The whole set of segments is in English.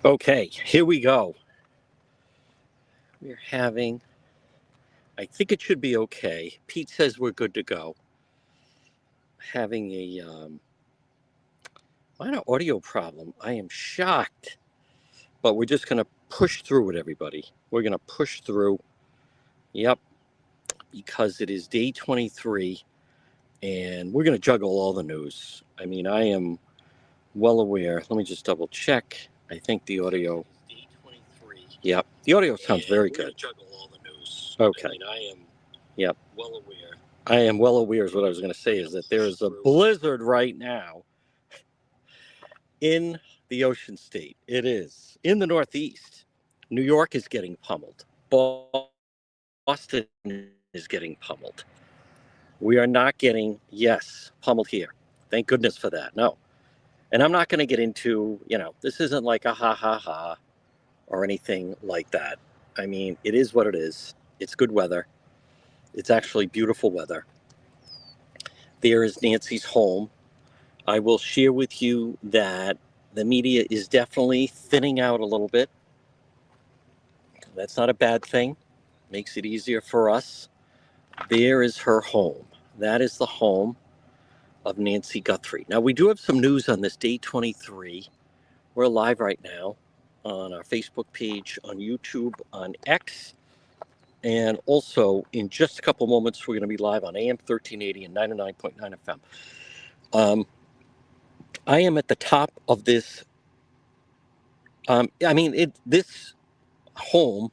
Okay, here we go. We're having, I think it should be okay. Pete says we're good to go. Having minor audio problem. I am shocked, but we're just going to push through it, everybody. We're going to push through. Yep, because it is day 23, and we're going to juggle all the news. I mean, I am well aware. Let me just double check. I think the audio. Yep, the audio sounds very good. Okay. Yep. I am well aware is what I was going to say is that there is a blizzard right now in the Ocean State. It is in the Northeast. New York is getting pummeled. Boston is getting pummeled. We are not getting, yes, pummeled here. Thank goodness for that. No. And I'm not going to get into, this isn't like a ha ha ha or anything like that. I mean, it is what it is. It's good weather. It's actually beautiful weather. There is Nancy's home. I will share with you that the media is definitely thinning out a little bit. That's not a bad thing. Makes it easier for us. There is her home. That is the home of Nancy Guthrie. Now, we do have some news on this day 23. We're live right now on our Facebook page, on YouTube, on X, and also in just a couple moments, we're going to be live on AM 1380 and 99.9 FM. I am at the top of this. This home,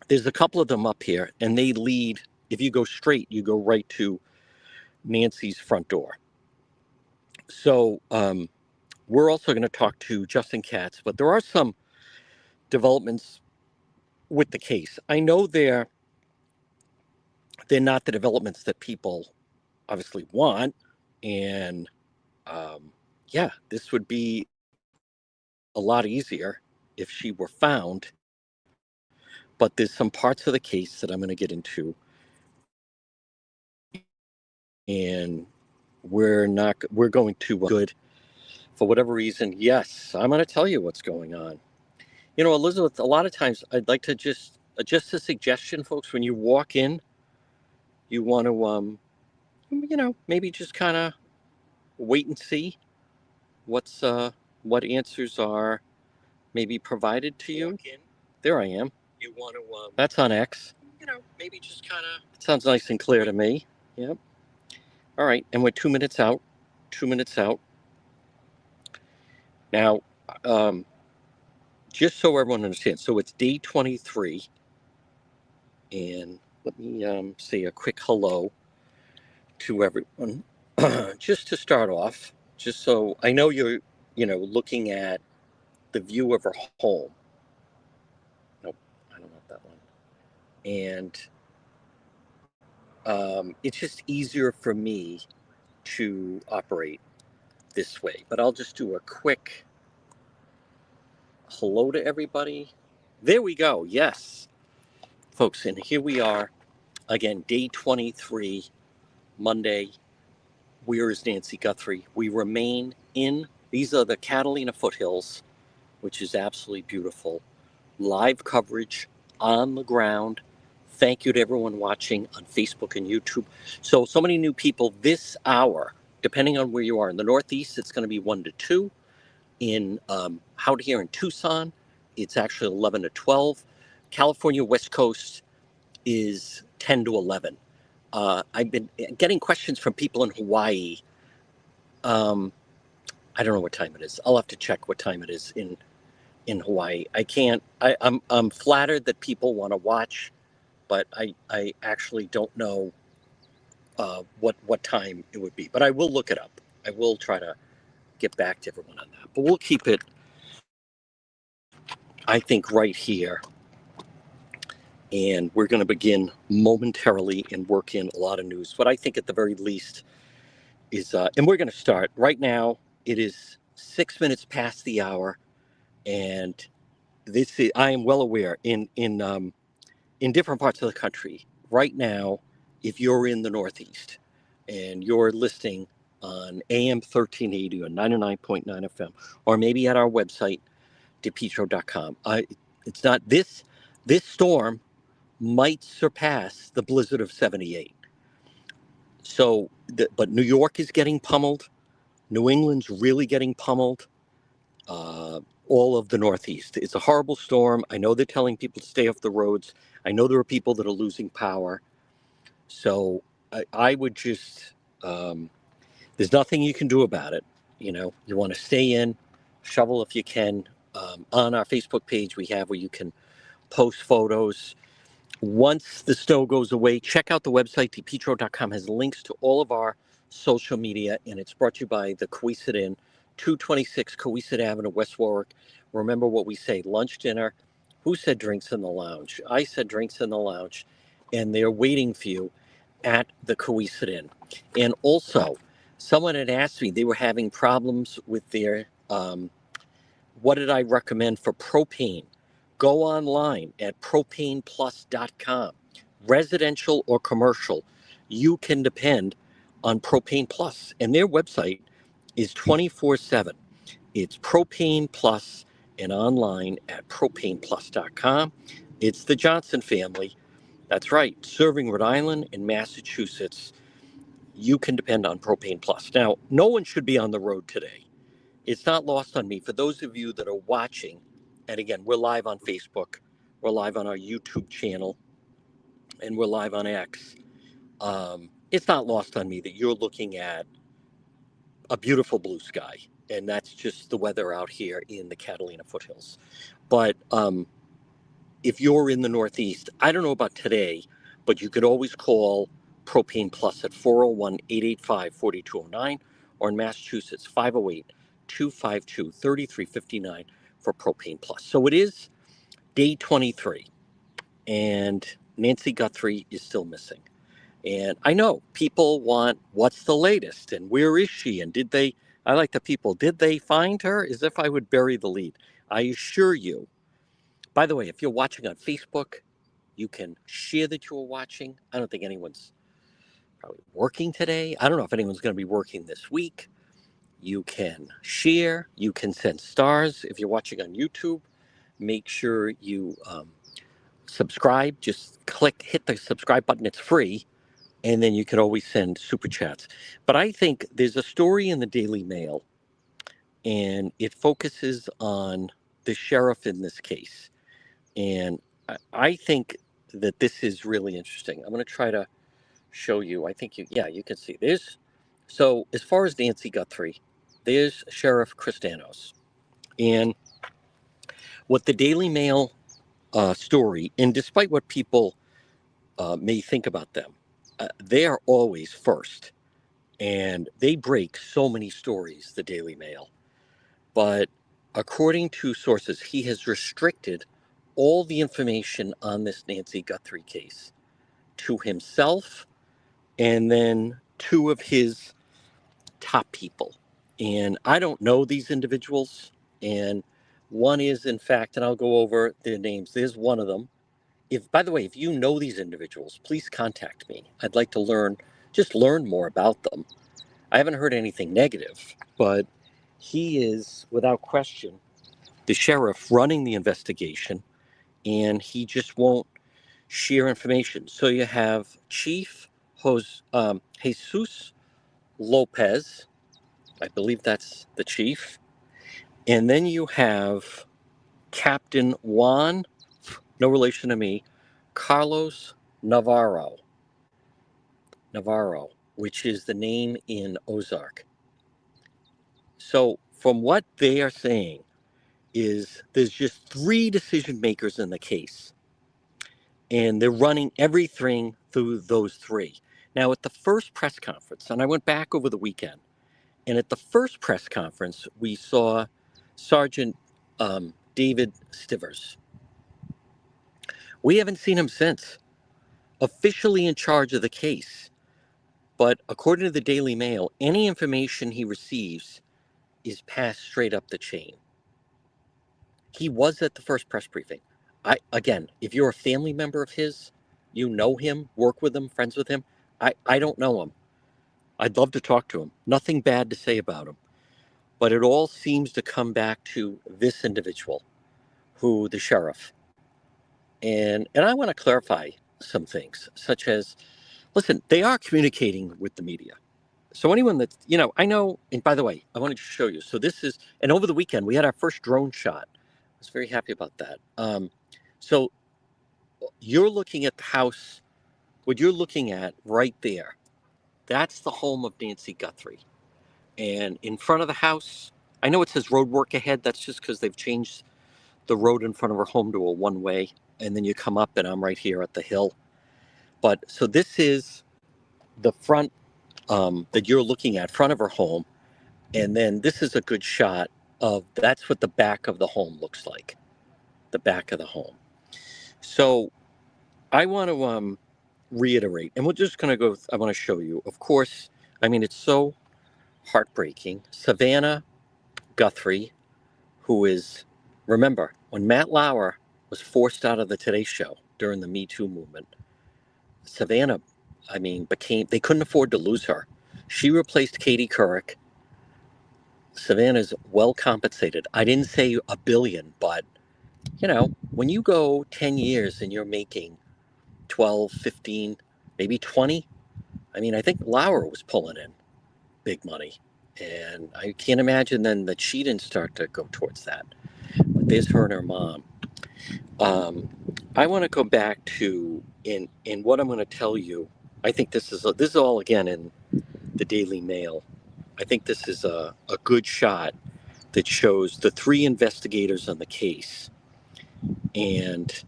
there's a couple of them up here, and they lead, if you go straight, you go right to Nancy's front door. So we're also going to talk to Justin Katz, but there are some developments with the case. I know they're not the developments that people obviously want, and this would be a lot easier if she were found. But there's some parts of the case that I'm going to get into, and we're going to good for whatever reason. Yes, I'm going to tell you what's going on. Elizabeth, a lot of times I'd like to just a suggestion, folks. When you walk in, you want to maybe just kind of wait and see what's what answers are maybe provided to you. There I am. That's on X. Maybe just kind of. It sounds nice and clear to me. Yep. All right, and we're 2 minutes out. 2 minutes out. Now, just so everyone understands, so it's day 23, and let me say a quick hello to everyone. Just to start off, just so I know you're, looking at the view of her home. Nope, I don't want that one. And it's just easier for me to operate this way. But I'll just do a quick hello to everybody. There we go. Yes, folks, and here we are again, day 23, Monday. Where is Nancy Guthrie? We remain in, these are the Catalina foothills, which is absolutely beautiful. Live coverage on the ground. Thank you to everyone watching on Facebook and YouTube. So many new people this hour, depending on where you are. In the Northeast, it's going to be 1 to 2. In out here in Tucson, it's actually 11 to 12. California West Coast is 10 to 11. I've been getting questions from people in Hawaii. I don't know what time it is. I'll have to check what time it is in Hawaii. I can't. I'm flattered that people want to watch, but I actually don't know what time it would be. But I will look it up. I will try to get back to everyone on that. But we'll keep it, I think, right here. And we're going to begin momentarily and work in a lot of news. What I think at the very least is, and we're going to start right now. It is 6 minutes past the hour, and I am well aware in different parts of the country right now. If you're in the Northeast and you're listening on AM 1380 or 99.9 FM, or maybe at our website DePietro.com. It's not this. This storm might surpass the blizzard of '78. So, but New York is getting pummeled. New England's really getting pummeled. All of the Northeast. It's a horrible storm. I know they're telling people to stay off the roads. I know there are people that are losing power. So I would just, there's nothing you can do about it. You want to stay in, shovel if you can. On our Facebook page, we have where you can post photos. Once the snow goes away, check out the website. DePietro.com has links to all of our social media, and it's brought to you by the Coesit Inn, 226 Coesit Avenue, West Warwick. Remember what we say, lunch, dinner. Who said drinks in the lounge? I said drinks in the lounge, and they're waiting for you at the Coesit Inn. And also, someone had asked me, they were having problems with their, what did I recommend for propane? Go online at propaneplus.com. Residential or commercial, you can depend on Propane Plus. And their website is 24/7. It's Propane Plus and online at propaneplus.com. It's the Johnson family. That's right, serving Rhode Island and Massachusetts. You can depend on Propane Plus. Now, no one should be on the road today. It's not lost on me. For those of you that are watching, and again, we're live on Facebook, we're live on our YouTube channel, and we're live on X. It's not lost on me that you're looking at a beautiful blue sky, and that's just the weather out here in the Catalina foothills. But if you're in the Northeast, I don't know about today, but you could always call Propane Plus at 401-885-4209, or in Massachusetts, 508-252-3359 for Propane Plus. So it is day 23, and Nancy Guthrie is still missing. And I know people want, what's the latest, and where is she, and I like the people, did they find her? As if I would bury the lead. I assure you. By the way, if you're watching on Facebook, you can share that you are watching. I don't think anyone's probably working today. I don't know if anyone's going to be working this week. You can share. You can send stars. If you're watching on YouTube, make sure you subscribe. Just hit the subscribe button. It's free. And then you can always send super chats. But I think there's a story in the Daily Mail, and it focuses on the sheriff in this case. And I think that this is really interesting. I'm going to try to show you. I think you can see. So as far as Nancy Guthrie, there's Sheriff Christanos. And what the Daily Mail story, and despite what people may think about them, they are always first. And they break so many stories, the Daily Mail. But according to sources, he has restricted all the information on this Nancy Guthrie case to himself and then two of his top people. And I don't know these individuals. And one is, in fact, and I'll go over their names. There's one of them. By the way, if you know these individuals, please contact me. I'd like to just learn more about them. I haven't heard anything negative, but he is, without question, the sheriff running the investigation, and he just won't share information. So you have Chief Jesus Lopez, I believe that's the chief, and then you have Captain Juan, no relation to me, Carlos Navarro, which is the name in Ozark. So from what they are saying is there's just three decision makers in the case, and they're running everything through those three. Now, at the first press conference, and I went back over the weekend, and at the first press conference, we saw Sergeant David Stivers. We haven't seen him since, officially in charge of the case. But according to the Daily Mail, any information he receives is passed straight up the chain. He was at the first press briefing. Again, if you're a family member of his, you know him, work with him, friends with him. I don't know him. I'd love to talk to him. Nothing bad to say about him. But it all seems to come back to this individual. who the sheriff, and I want to clarify some things, such as, listen, they are communicating with the media. So anyone that, I know, and by the way, I wanted to show you. So this is, and over the weekend, we had our first drone shot. I was very happy about that. So you're looking at the house, what you're looking at right there, that's the home of Nancy Guthrie. And in front of the house, I know it says road work ahead. That's just because they've changed the road in front of her home to a one way. And then you come up, and I'm right here at the hill. But so this is the front that you're looking at, front of her home. And then this is a good shot of, that's what the back of the home looks like, the back of the home. So I want to reiterate, and we're just going to go, I want to show you, of course, I mean, it's so heartbreaking. Savannah Guthrie, who is, remember, when Matt Lauer was forced out of the Today Show during the Me Too movement, Savannah, I mean, they couldn't afford to lose her. She replaced Katie Couric. Savannah's well compensated. I didn't say a billion, but when you go 10 years and you're making 12, 15, maybe 20, I mean, I think Lauer was pulling in big money. And I can't imagine then that she didn't start to go towards that. But there's her and her mom. I want to go back to in what I'm going to tell you. I think this is all again in the Daily Mail. I think this is a good shot that shows the three investigators on the case, and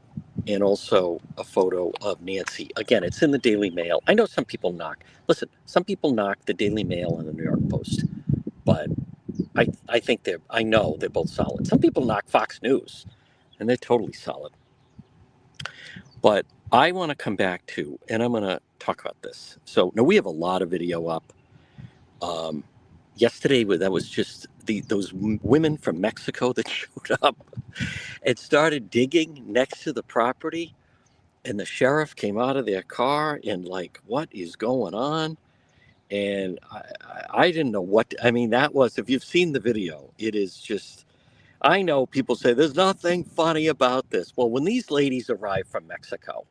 also a photo of Nancy. Again, it's in the Daily Mail. I know some people knock. Listen, some people knock the Daily Mail and the New York Post, but I think I know they're both solid. Some people knock Fox News, and they're totally solid. But I want to come back to, and I'm going to talk about this. So now we have a lot of video up. Yesterday, that was just those women from Mexico that showed up and started digging next to the property. And the sheriff came out of their car and like, what is going on? And I didn't know what, I mean, that was, if you've seen the video, it is just, I know people say there's nothing funny about this. Well, when these ladies arrived from Mexico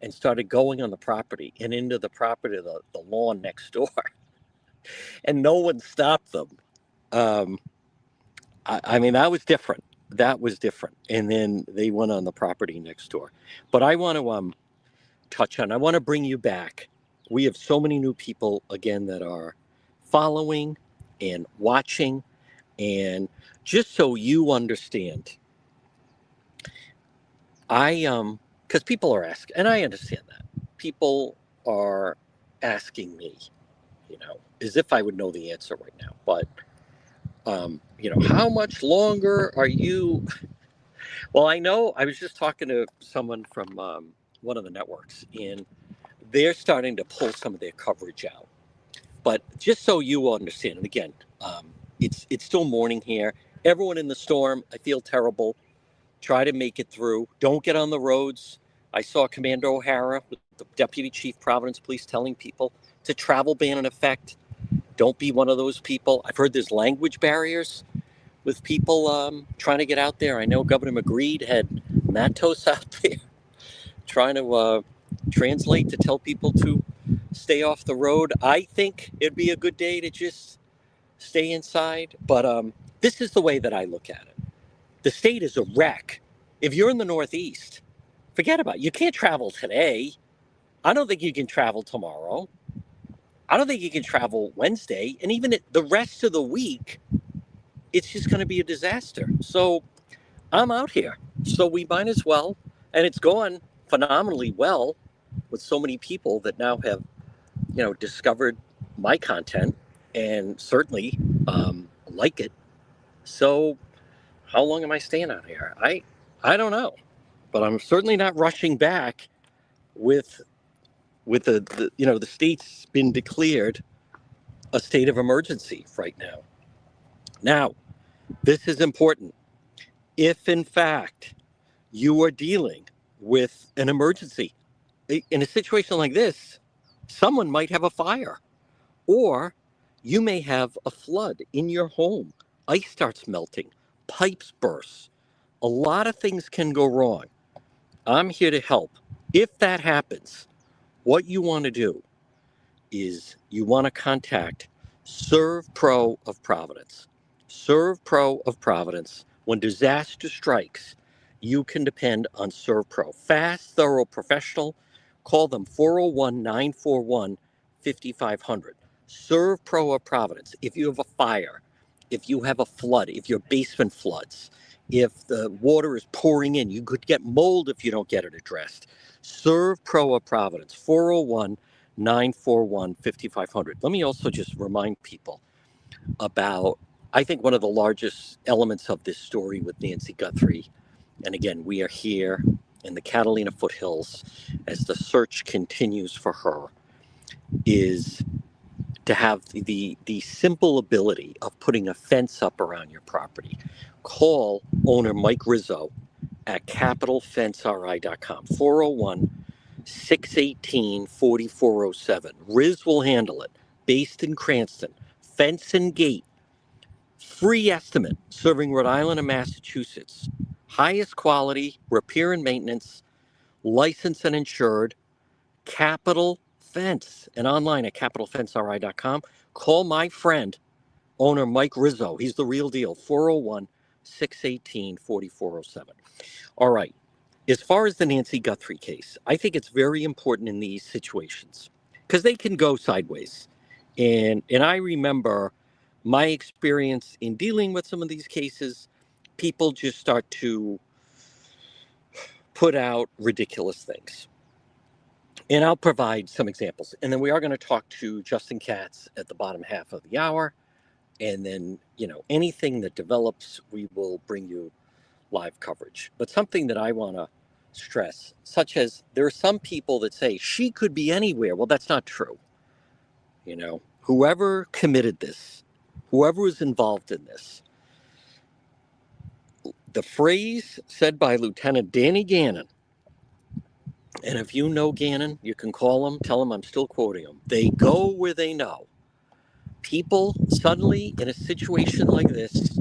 and started going on the property and into the property, the lawn next door, and no one stopped them. I mean, that was different. That was different. And then they went on the property next door. But I want to touch on, I want to bring you back. We have so many new people, again, that are following and watching. And just so you understand, because people are asking, and I understand that. People are asking me, as if I would know the answer right now. But, how much longer are you? Well, I know I was just talking to someone from one of the networks, and they're starting to pull some of their coverage out. But just so you understand, and again, it's still morning here. Everyone in the storm, I feel terrible. Try to make it through. Don't get on the roads. I saw Commander O'Hara, the Deputy Chief Providence Police, telling people it's a travel ban in effect. Don't be one of those people. I've heard there's language barriers with people trying to get out there. I know Governor McGreed had Matos out there trying to translate to tell people to stay off the road. I think it'd be a good day to just stay inside. But this is the way that I look at it. The state is a wreck. If you're in the Northeast, forget about it. You can't travel today. I don't think you can travel tomorrow. I don't think you can travel Wednesday. And even the rest of the week, it's just going to be a disaster. So I'm out here. So we might as well. And it's gone phenomenally well with so many people that now have, discovered my content and certainly like it. So how long am I staying out here? I don't know. But I'm certainly not rushing back with the state's been declared a state of emergency right now. Now, this is important. If in fact you are dealing with an emergency in a situation like this, someone might have a fire, or you may have a flood in your home. Ice starts melting, pipes burst, A lot of things can go wrong. I'm here to help. If that happens, what you want to do is you want to contact Serve Pro of Providence. Serve Pro of Providence. When disaster strikes, you can depend on Serve Pro. Fast, thorough, professional. Call them 401 941 5500. Serve Pro of Providence. If you have a fire, if you have a flood, if your basement floods, if the water is pouring in, you could get mold if you don't get it addressed. Serve Pro of Providence, 401 941 5500. Let me also just remind people about, I think, one of the largest elements of this story with Nancy Guthrie. And again, we are here in the Catalina foothills as the search continues for her, is to have the simple ability of putting a fence up around your property. Call owner Mike Rizzo at capitalfenceri.com, 401 618 4407. Riz will handle it. Based in Cranston. Fence and gate. Free estimate. Serving Rhode Island and Massachusetts. Highest quality. Repair and maintenance. Licensed and insured. Capital Fence. And online at capitalfenceri.com. Call my friend, owner Mike Rizzo. He's the real deal. 401 618 4407. All right. As far as the Nancy Guthrie case, I think it's very important in these situations because they can go sideways. And I remember my experience in dealing with some of these cases, people just start to put out ridiculous things. And I'll provide some examples. And then we are going to talk to Justin Katz at the bottom half of the hour. And then, anything that develops, we will bring you live coverage. But something that I want to stress, such as there are some people that say she could be anywhere. Well, that's not true. Whoever committed this, whoever was involved in this, the phrase said by Lieutenant Danny Gannon, and if you know Gannon, you can call him, tell him I'm still quoting him. They go where they know. People suddenly in a situation like this,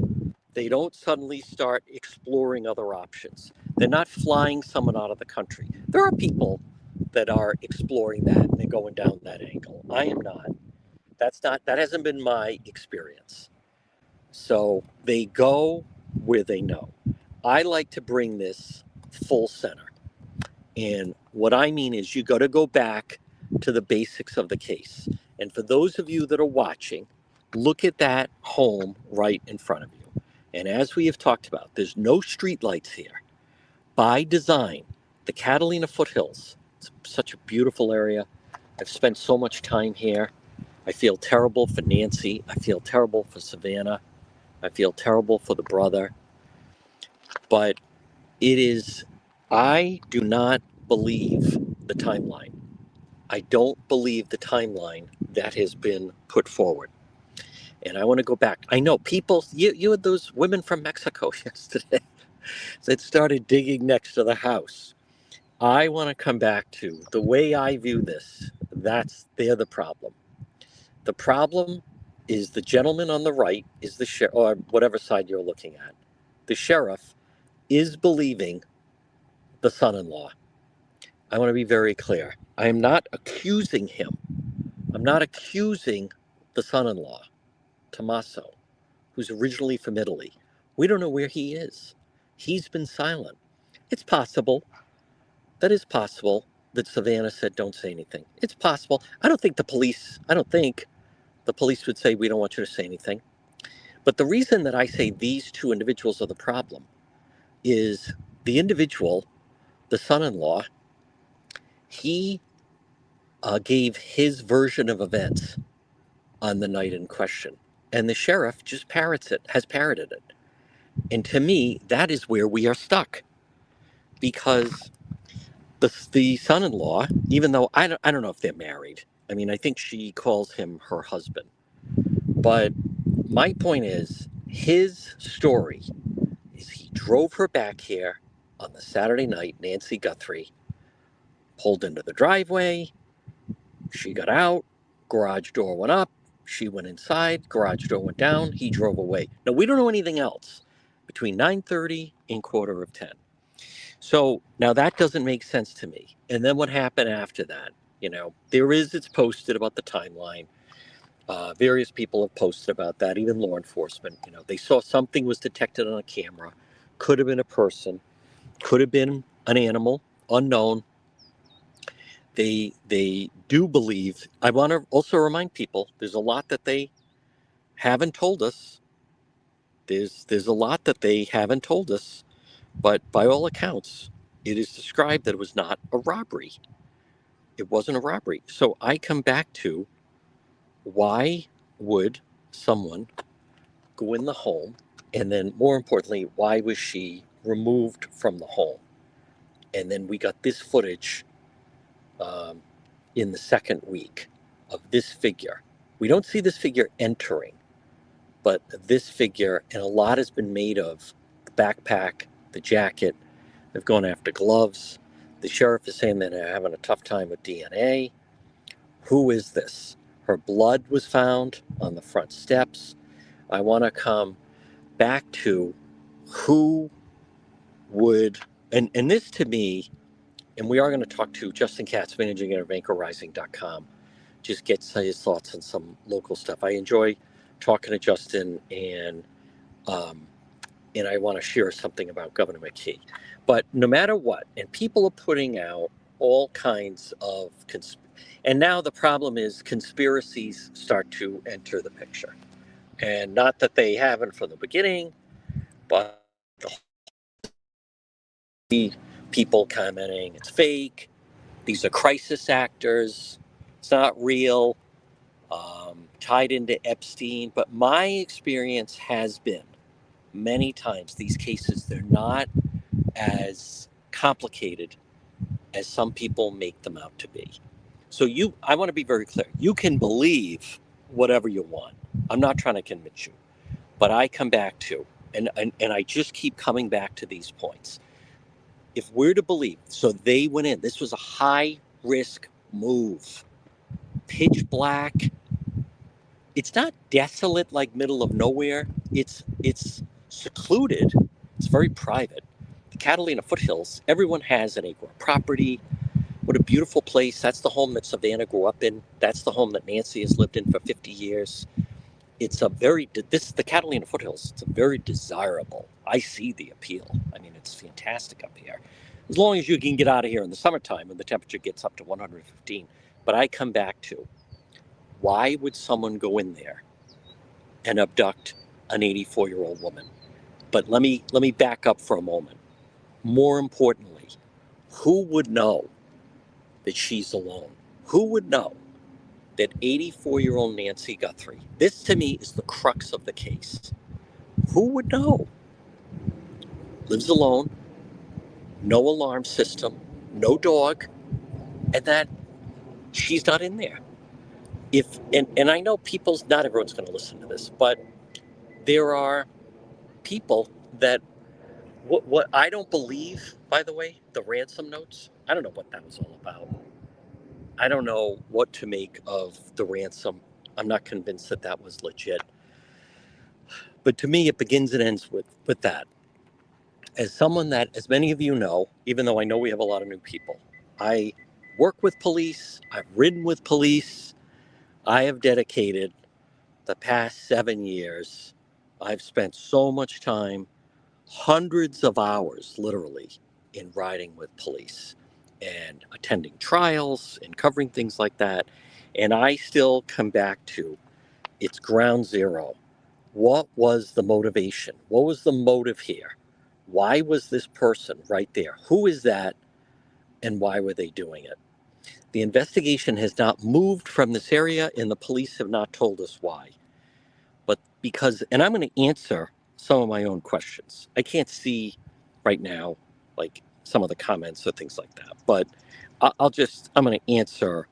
they don't suddenly start exploring other options. They're not flying someone out of the country. There are people that are exploring that and they're going down that angle. I am not. That hasn't been my experience. So they go where they know. I like to bring this full center. And what I mean is you got to go back to the basics of the case. And for those of you that are watching, look at that home right in front of you. And as we have talked about, there's no streetlights here. By design, the Catalina foothills, it's such a beautiful area. I've spent so much time here. I feel terrible for Nancy. I feel terrible for Savannah. I feel terrible for the brother. But I do not believe the timeline. I don't believe the timeline that has been put forward. And I want to go back. I know people, you had those women from Mexico yesterday that started digging next to the house. I want to come back to the way I view this. They're the problem. The problem is the gentleman on the right is the sheriff, or whatever side you're looking at. The sheriff is believing the son-in-law. I want to be very clear. I am not accusing him. I'm not accusing the son-in-law, Tommaso, who's originally from Italy. We don't know where he is. He's been silent. It's possible. That is possible that Savannah said, don't say anything. It's possible. I don't think the police would say, we don't want you to say anything. But the reason that I say these two individuals are the problem is the individual, the son-in-law, he gave his version of events on the night in question. And the sheriff just has parroted it. And to me, that is where we are stuck. Because the son-in-law, even though I don't know if they're married. I mean, I think she calls him her husband. But my point is, his story is he drove her back here on the Saturday night, Nancy Guthrie, pulled into the driveway, she got out, garage door went up, she went inside, garage door went down, he drove away. Now, we don't know anything else. between 9:30 and quarter of 10. So now that doesn't make sense to me. And then what happened after that? It's posted about the timeline. Various people have posted about that, even law enforcement. They saw something was detected on a camera. Could have been a person, could have been an animal, unknown. They do believe. I want to also remind people there's a lot that they haven't told us. There's a lot that they haven't told us, but by all accounts, it is described that it was not a robbery. It wasn't a robbery. So I come back to, why would someone go in the home, and then more importantly, why was she removed from the home? And then we got this footage um, in the second week of this figure. We don't see this figure entering, but this figure, and a lot has been made of the backpack, the jacket. They've gone after gloves. The sheriff is saying that they're having a tough time with DNA. Who is this? Her blood was found on the front steps. I want to come back to who would, and this to me, and we are going to talk to Justin Katz, managing editor of anchorrising.com, just get his thoughts on some local stuff. I enjoy talking to Justin, um, and I want to share something about Governor McKee. But no matter what, and people are putting out all kinds of and now the problem is conspiracies start to enter the picture. And not that they haven't from the beginning, but the people commenting it's fake, these are crisis actors, it's not real, tied into Epstein. But my experience has been many times these cases, they're not as complicated as some people make them out to be. So I want to be very clear. You can believe whatever you want. I'm not trying to convince you, but I come back to, and I just keep coming back to these points. If we're to believe, so they went in, this was a high risk move, pitch black. It's not desolate like middle of nowhere. It's secluded. It's very private. The Catalina foothills, everyone has an acre of property. What a beautiful place. That's the home that Savannah grew up in. That's the home that Nancy has lived in for 50 years. The Catalina foothills, it's a very desirable. I see the appeal. I mean, it's fantastic up here. As long as you can get out of here in the summertime when the temperature gets up to 115. But I come back to, why would someone go in there and abduct an 84-year-old woman? But let me back up for a moment. More importantly, who would know that she's alone? Who would know that 84-year-old Nancy Guthrie, this to me is the crux of the case. Who would know? Lives alone, no alarm system, no dog, and that she's not in there. And I know not everyone's going to listen to this, but there are people that, what I don't believe, by the way, the ransom notes, I don't know what that was all about. I don't know what to make of the ransom. I'm not convinced that that was legit. But to me, it begins and ends with that. As someone that, as many of you know, even though I know we have a lot of new people, I work with police, I've ridden with police, I have dedicated the past 7 years, I've spent so much time, hundreds of hours, literally, in riding with police and attending trials and covering things like that. And I still come back to, it's ground zero. What was the motivation? What was the motive here? Why was this person right there? Who is that? And why were they doing it? The investigation has not moved from this area, and the police have not told us why. But because, and I'm going to answer some of my own questions. I can't see right now, like some of the comments or things like that. But I'm going to answer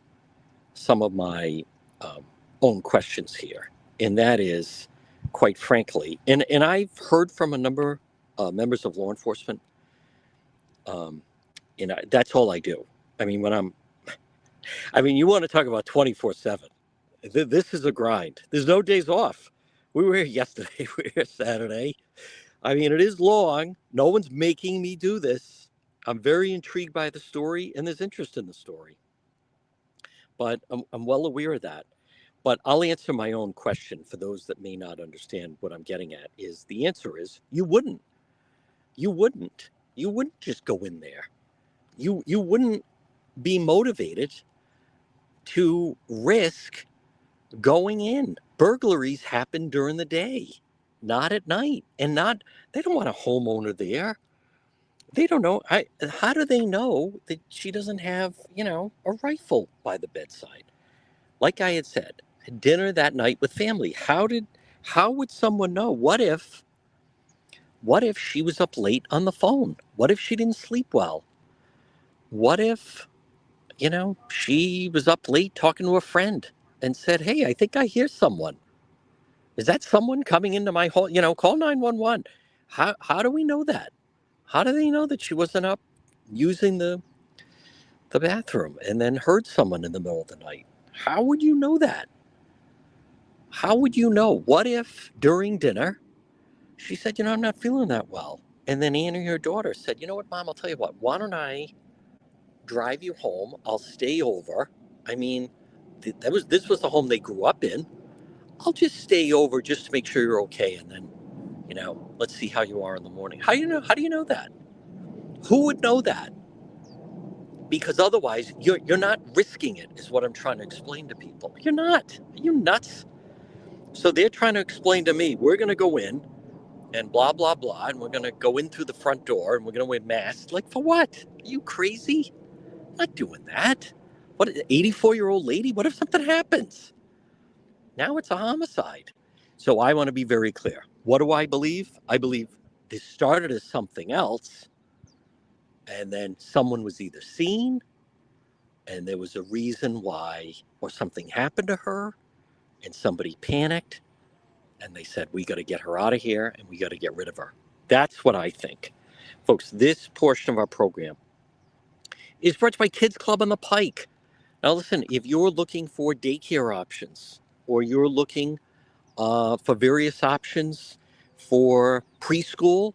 some of my own questions here. And that is, quite frankly, and I've heard from a number of members of law enforcement. That's all I do. I mean, you want to talk about 24/7. This is a grind. There's no days off. We were here yesterday. We were here Saturday. I mean, it is long. No one's making me do this. I'm very intrigued by the story, and there's interest in the story. But I'm well aware of that. But I'll answer my own question for those that may not understand what I'm getting at. Is the answer is you wouldn't. You wouldn't. You wouldn't just go in there. You wouldn't be motivated to risk going in. Burglaries happen during the day, not at night, and not. They don't want a homeowner there. They don't know. How do they know that she doesn't have, a rifle by the bedside? Like I had said, dinner that night with family. How would someone know? What if she was up late on the phone? What if she didn't sleep well? What if, she was up late talking to a friend and said, "Hey, I think I hear someone. Is that someone coming into my home? Call 911." How do we know that? How do they know that she wasn't up using the bathroom and then heard someone in the middle of the night? How would you know that? How would you know? What if during dinner she said, "I'm not feeling that well." And then Annie, her daughter, said, "You know what, Mom, I'll tell you what, why don't I drive you home? I'll stay over." I mean, this was the home they grew up in. "I'll just stay over just to make sure you're okay. And then, let's see how you are in the morning." How do you know that? Who would know that? Because otherwise you're not risking it, is what I'm trying to explain to people. You're not. Are you nuts? So they're trying to explain to me, we're gonna go in and blah blah blah, and we're gonna go in through the front door and we're gonna wear masks. Like, for what? Are you crazy? I'm not doing that. What, 84-year-old lady? What if something happens? Now it's a homicide. So I want to be very clear. What do I believe? I believe this started as something else, and then someone was either seen and there was a reason why, or something happened to her and somebody panicked and they said, "We got to get her out of here and we got to get rid of her." That's what I think. Folks, this portion of our program is brought to you by Kids Club on the Pike. Now, listen, if you're looking for daycare options, or you're looking for various options for preschool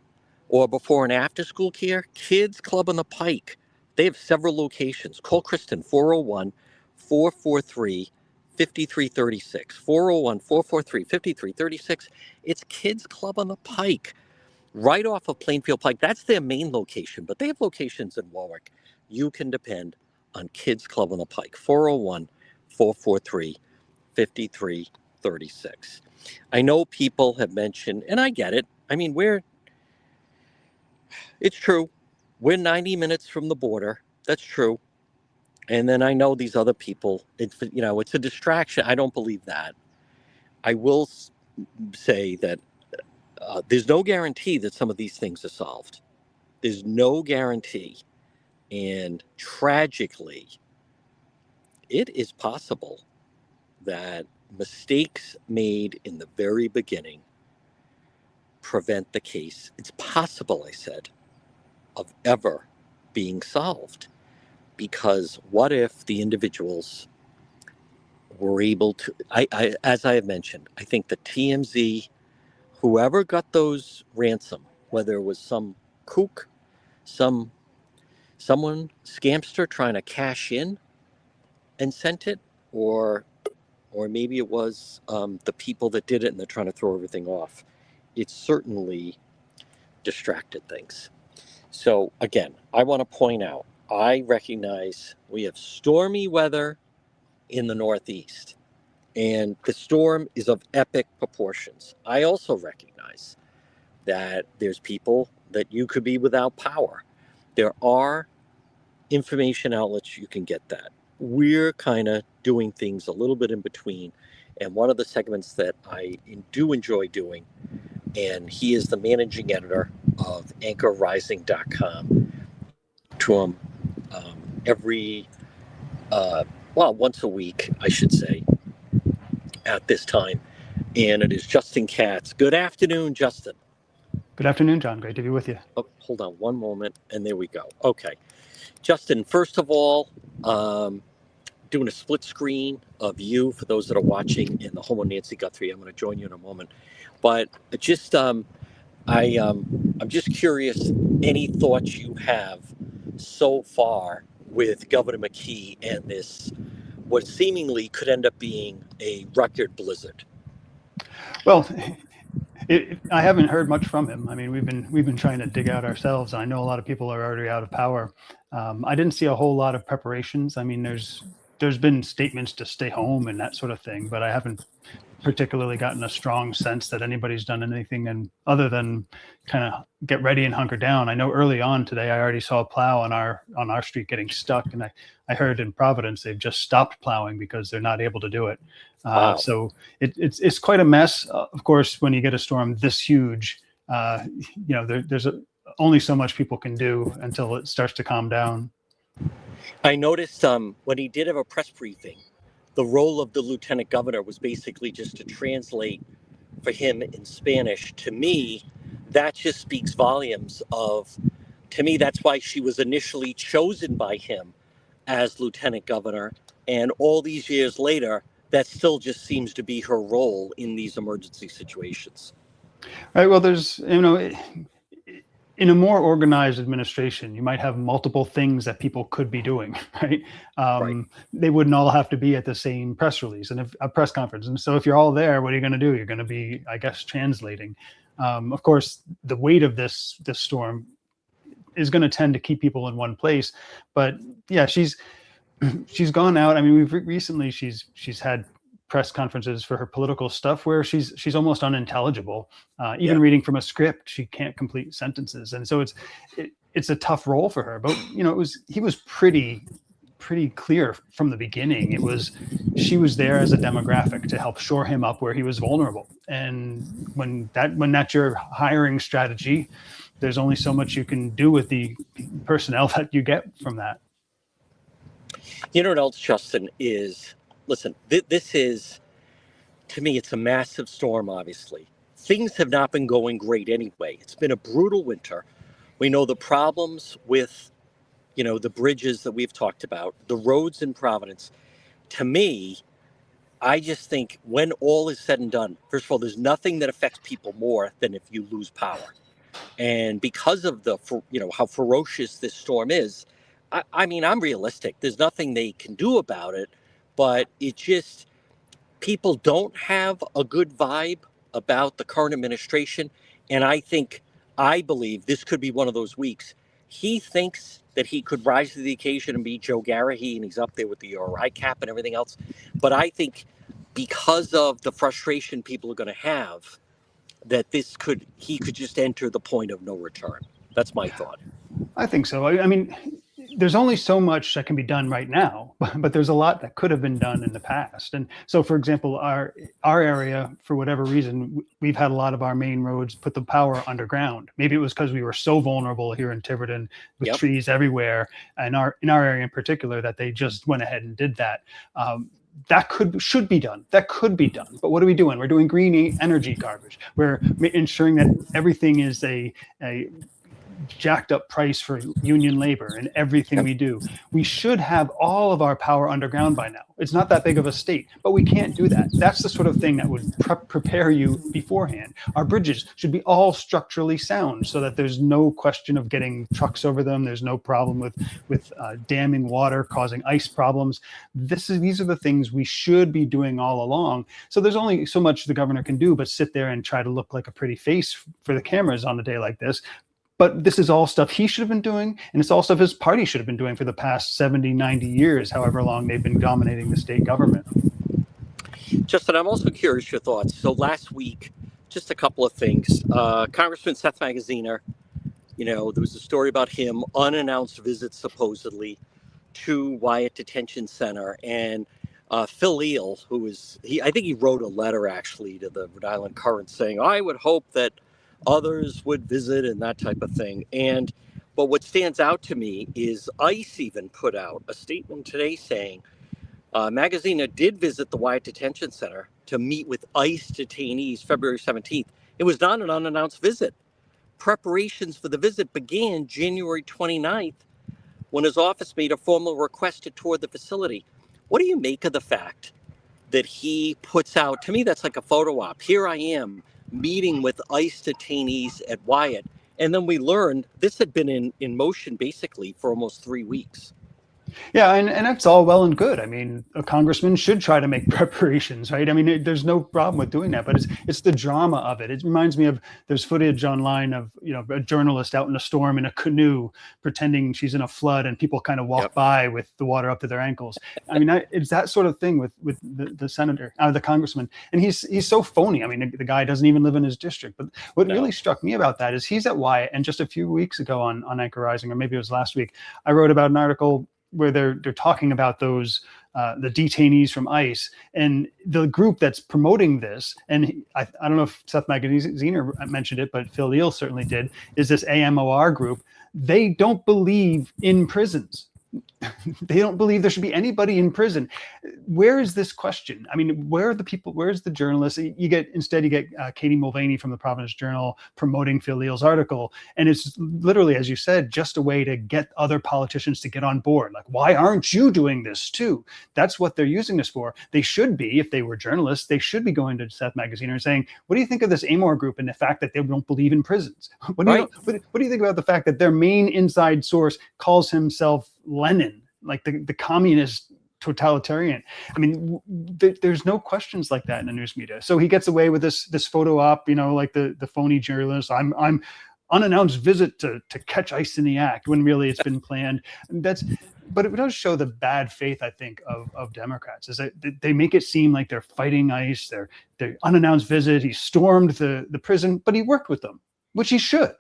or before and after school care, Kids Club on the Pike. They have several locations. Call Kristen, 401 443 5336. 401 443 5336. It's Kids Club on the Pike, right off of Plainfield Pike. That's their main location, but they have locations in Warwick. You can depend on Kids Club on the Pike. 401 443 5336. I know people have mentioned, and I get it. I mean, it's true. We're 90 minutes from the border. That's true. And then I know these other people, it's a distraction. I don't believe that. I will say that there's no guarantee that some of these things are solved. There's no guarantee. And tragically, it is possible that mistakes made in the very beginning prevent the case. It's possible, I said, of ever being solved. Because what if the individuals were able to, as I have mentioned, I think the TMZ, whoever got those ransom, whether it was some kook, someone scamster trying to cash in and sent it, or maybe it was the people that did it and they're trying to throw everything off. It certainly distracted things. So again, I want to point out, I recognize we have stormy weather in the Northeast, and the storm is of epic proportions. I also recognize that there's people that you could be without power. There are information outlets you can get that. We're kind of doing things a little bit in between. And one of the segments that I do enjoy doing, and he is the managing editor of anchorrising.com. To him every, once a week, I should say, at this time. And it is Justin Katz. Good afternoon, Justin. Good afternoon, John. Great to be with you. Oh, hold on one moment, and there we go. Okay. Justin, first of all, doing a split screen of you for those that are watching in the home of Nancy Guthrie. I'm going to join you in a moment. But just I'm just curious, any thoughts you have so far with Governor McKee and this, what seemingly could end up being a record blizzard? Well, I haven't heard much from him. I mean, we've been trying to dig out ourselves. I know a lot of people are already out of power. I didn't see a whole lot of preparations. I mean, there's been statements to stay home and that sort of thing, but I haven't particularly gotten a strong sense that anybody's done anything and other than kind of get ready and hunker down. I know early on today I already saw a plow on our street getting stuck, and I heard in Providence they've just stopped plowing because they're not able to do it. Wow. So it's quite a mess. Of course, when you get a storm this huge, there's only so much people can do until it starts to calm down. I noticed when he did have a press briefing, the role of the lieutenant governor was basically just to translate for him in Spanish. To me, that just speaks volumes to me, that's why she was initially chosen by him as lieutenant governor. And all these years later, that still just seems to be her role in these emergency situations. Right. Well, there's, in a more organized administration, you might have multiple things that people could be doing, right? Right. They wouldn't all have to be at the same press release and a press conference. And so if you're all there, what are you going to do? You're going to be, I guess, translating. Of course, the weight of this storm is going to tend to keep people in one place. But yeah, she's gone out. I mean, recently she's had press conferences for her political stuff where she's almost unintelligible. Even reading from a script, she can't complete sentences, and so it's a tough role for her. But he was pretty clear from the beginning. She was there as a demographic to help shore him up where he was vulnerable. And when that's your hiring strategy, there's only so much you can do with the personnel that you get from that. You know what else, Justin, is, listen, this is, to me, it's a massive storm, obviously. Things have not been going great anyway. It's been a brutal winter. We know the problems with, the bridges that we've talked about, the roads in Providence. To me, I just think when all is said and done, first of all, there's nothing that affects people more than if you lose power. And because of how ferocious this storm is, I mean, I'm realistic. There's nothing they can do about it, but people don't have a good vibe about the current administration. And I believe this could be one of those weeks. He thinks that he could rise to the occasion and be Joe Garrahy, and he's up there with the RI cap and everything else. But I think because of the frustration people are going to have, that he could just enter the point of no return. That's my thought. I think so. I mean, there's only so much that can be done right now, but there's a lot that could have been done in the past. And so, for example, our area, for whatever reason, we've had a lot of our main roads put the power underground. Maybe it was because we were so vulnerable here in Tiverton with trees everywhere, and in our area in particular, that they just went ahead and did that. That should be done. That could be done. But what are we doing? We're doing green energy garbage. We're ensuring that everything is a jacked up price for union labor and everything we do. We should have all of our power underground by now. It's not that big of a state, but we can't do that. That's the sort of thing that would prepare you beforehand. Our bridges should be all structurally sound so that there's no question of getting trucks over them. There's no problem with damming water, causing ice problems. These are the things we should be doing all along. So there's only so much the governor can do but sit there and try to look like a pretty face for the cameras on a day like this. But this is all stuff he should have been doing, and it's all stuff his party should have been doing for the past 70, 90 years, however long they've been dominating the state government. Justin, I'm also curious your thoughts. So last week, just a couple of things. Congressman Seth Magaziner, there was a story about him, unannounced visit supposedly to Wyatt Detention Center. And Phil Eel, I think he wrote a letter actually to the Rhode Island Current saying, I would hope that others would visit and that type of thing. But what stands out to me is ICE even put out a statement today saying Magaziner did visit the Wyatt Detention Center to meet with ICE detainees February 17th. It was not an unannounced visit. Preparations for the visit began January 29th when his office made a formal request to tour the facility. What do you make of the fact that he puts out, to me that's like a photo op, here I am meeting with ICE detainees at Wyatt. And then we learned this had been in motion basically for almost 3 weeks. Yeah, and that's all well and good. I mean, a congressman should try to make preparations, right? I mean, there's no problem with doing that, but it's the drama of it. It reminds me of there's footage online of a journalist out in a storm in a canoe pretending she's in a flood, and people kind of walk by with the water up to their ankles. I mean, it's that sort of thing with the senator, the congressman, and he's so phony. I mean, the guy doesn't even live in his district. But what really struck me about that is he's at Wyatt, and just a few weeks ago on Anchor Rising, or maybe it was last week, I wrote about an article where they're talking about those the detainees from ICE and the group that's promoting this. And I don't know if Seth Magaziner mentioned it, but Phil Eel certainly did. Is this AMOR group? They don't believe in prisons. They don't believe there should be anybody in prison. Where is this question? I mean, where are the people? Where's the journalists? You get Katie Mulvaney from the Providence Journal promoting Phil Leal's article. And it's literally, as you said, just a way to get other politicians to get on board. Like, why aren't you doing this too? That's what they're using this for. They should be, if they were journalists, they should be going to Seth Magaziner and saying, what do you think of this AMOR group and the fact that they don't believe in prisons? What do you think about the fact that their main inside source calls himself Lenin, like the communist totalitarian? I mean, there's no questions like that in the news media. So he gets away with this photo op, like the phony journalist. I'm unannounced visit to catch ICE in the act, when really it's been planned. But it does show the bad faith, I think, of Democrats, is that they make it seem like they're fighting ICE. Their unannounced visit, he stormed the prison, but he worked with them, which he should.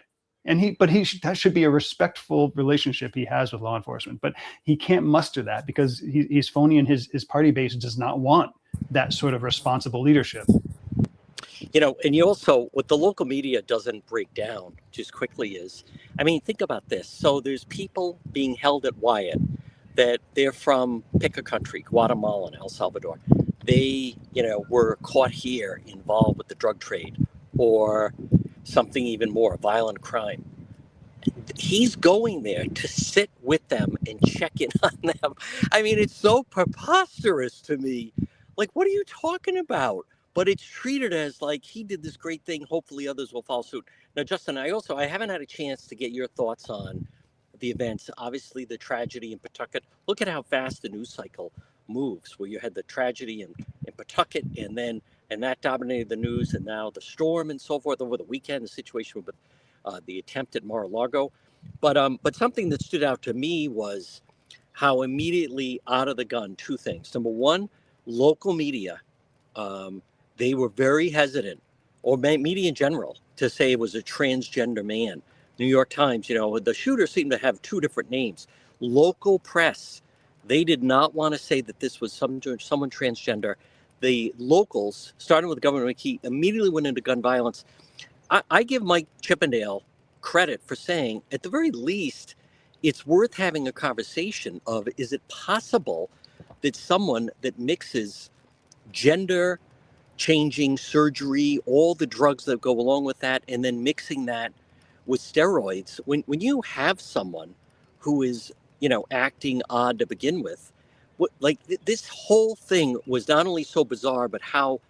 And that should be a respectful relationship he has with law enforcement. But he can't muster that because he's phony, and his party base does not want that sort of responsible leadership. And you also, what the local media doesn't break down just quickly is, I mean, think about this. So there's people being held at Wyatt that they're from, pick a country, Guatemala and El Salvador. They, were caught here involved with the drug trade or something even more, violent crime. He's going there to sit with them and check in on them. I mean, it's so preposterous to me. Like, what are you talking about? But it's treated as like he did this great thing. Hopefully others will follow suit. Now, Justin, I haven't had a chance to get your thoughts on the events. Obviously, the tragedy in Pawtucket. Look at how fast the news cycle moves, where you had the tragedy in Pawtucket, and that dominated the news, and now the storm and so forth over the weekend, the situation with the attempt at Mar-a-Lago. But something that stood out to me was how immediately out of the gun, two things. Number one, local media, they were very hesitant, or media in general, to say it was a transgender man. New York Times, the shooter seemed to have two different names. Local press, they did not want to say that this was someone transgender. The locals, starting with Governor McKee, immediately went into gun violence. I give Mike Chippendale credit for saying, at the very least, it's worth having a conversation of, is it possible that someone that mixes gender changing surgery, all the drugs that go along with that, and then mixing that with steroids, when you have someone who is, acting odd to begin with, this whole thing was not only so bizarre, but how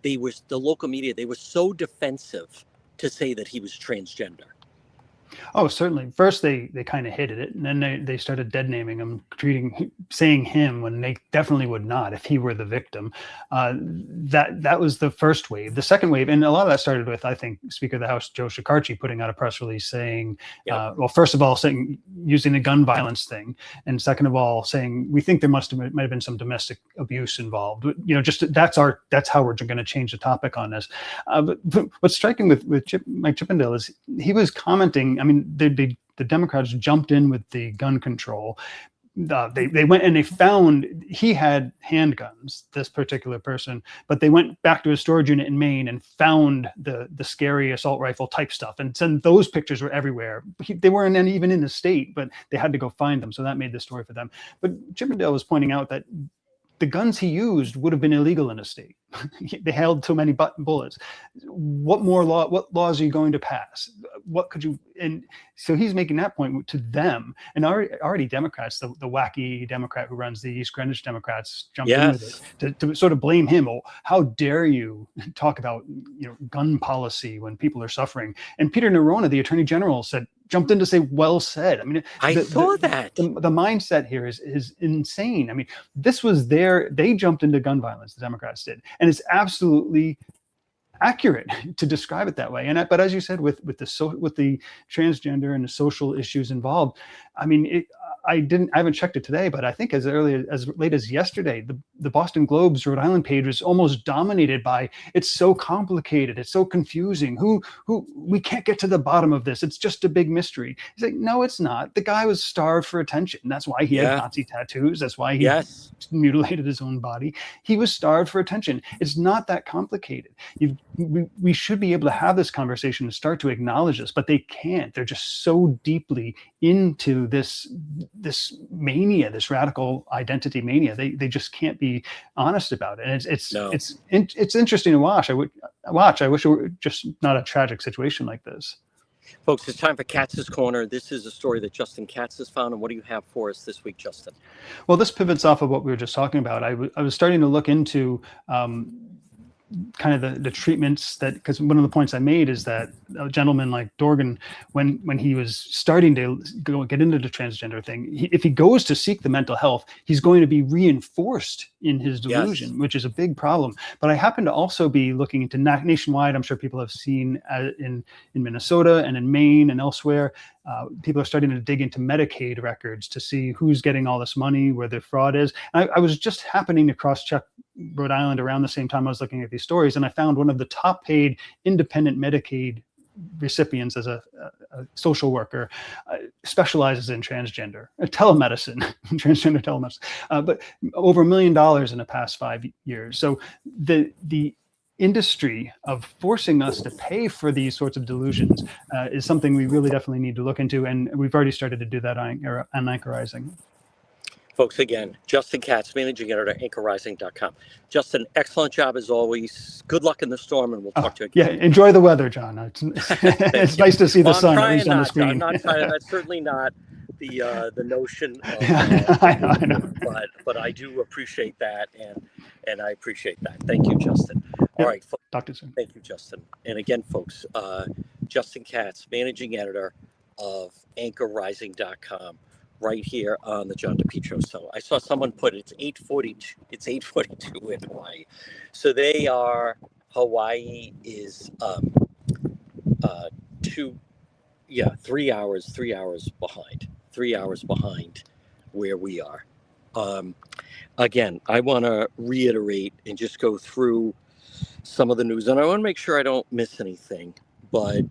the local media, they were so defensive to say that he was transgender. Oh, certainly. First, they kind of hid it, and then they started dead naming him, saying him when they definitely would not if he were the victim. That was the first wave. The second wave, and a lot of that started with, I think, Speaker of the House Joe Shekarchi putting out a press release saying, well, first of all, saying using the gun violence thing, and second of all, saying we think there might have been some domestic abuse involved. Just that's how we're going to change the topic on this. But what's striking with Mike Chippendale is he was commenting. I mean, the Democrats jumped in with the gun control. They went and they found he had handguns, this particular person, but they went back to his storage unit in Maine and found the scary assault rifle type stuff. And those pictures were everywhere. They weren't even in the state, but they had to go find them. So that made the story for them. But Chippendale was pointing out that the guns he used would have been illegal in a state. They held too many bullets. What laws are you going to pass? what could you, and so he's making that point to them. And already Democrats, the wacky Democrat who runs the East Greenwich Democrats jumped in with it to sort of blame him. Oh, how dare you talk about, gun policy when people are suffering? And Peter Nerona, the Attorney General, jumped in to say, well said. I mean, I saw that. The mindset here is insane. I mean, this was they jumped into gun violence, the Democrats did. And it's absolutely accurate to describe it that way. But as you said, with the transgender and the social issues involved, I mean, I haven't checked it today, but I think as late as yesterday, the Boston Globe's Rhode Island page was almost dominated by, it's so complicated, it's so confusing, we can't get to the bottom of this, it's just a big mystery. He's like, no, it's not. The guy was starved for attention. That's why he had Nazi tattoos. That's why he mutilated his own body. He was starved for attention. It's not that complicated. We should be able to have this conversation and start to acknowledge this, but they can't. They're just so deeply into this mania, this radical identity mania. They just can't be honest about it. And it's interesting to watch. I wish it were just not a tragic situation like this. Folks, it's time for Katz's Corner. This is a story that Justin Katz has found. And what do you have for us this week, Justin? Well, this pivots off of what we were just talking about. I was starting to look into kind of the treatments because one of the points I made is that a gentleman like Dorgan, when he was starting to get into the transgender thing, if he goes to seek the mental health, he's going to be reinforced in his delusion, which is a big problem. But I happen to also be looking into nationwide. I'm sure people have seen in Minnesota and in Maine and elsewhere, people are starting to dig into Medicaid records to see who's getting all this money, where the fraud is. And I was just happening to cross-check Rhode Island around the same time I was looking at these stories, and I found one of the top paid independent Medicaid recipients as a social worker, specializes in transgender telemedicine, transgender telemedicine, but over $1 million in the past 5 years. So the industry of forcing us to pay for these sorts of delusions is something we really definitely need to look into, and we've already started to do that on Anchorizing. Folks, again, Justin Katz, managing editor, anchorizing.com. Justin, excellent job as always. Good luck in the storm, and we'll talk to you again. Yeah, enjoy the weather, John. It's nice to see the sun, at least on the screen. I'm not trying. That's certainly not the notion of, I know. But I do appreciate that, and I appreciate that. Thank you, Justin. All right, folks, talk to you soon. Thank you, Justin. And again, folks, Justin Katz, managing editor of anchorizing.com, right here on the John DePietro. So I saw someone put it's 8:42. It's 8:42 in Hawaii. So Hawaii is 3 hours behind. 3 hours behind where we are. Again, I want to reiterate and just go through some of the news, and I want to make sure I don't miss anything. But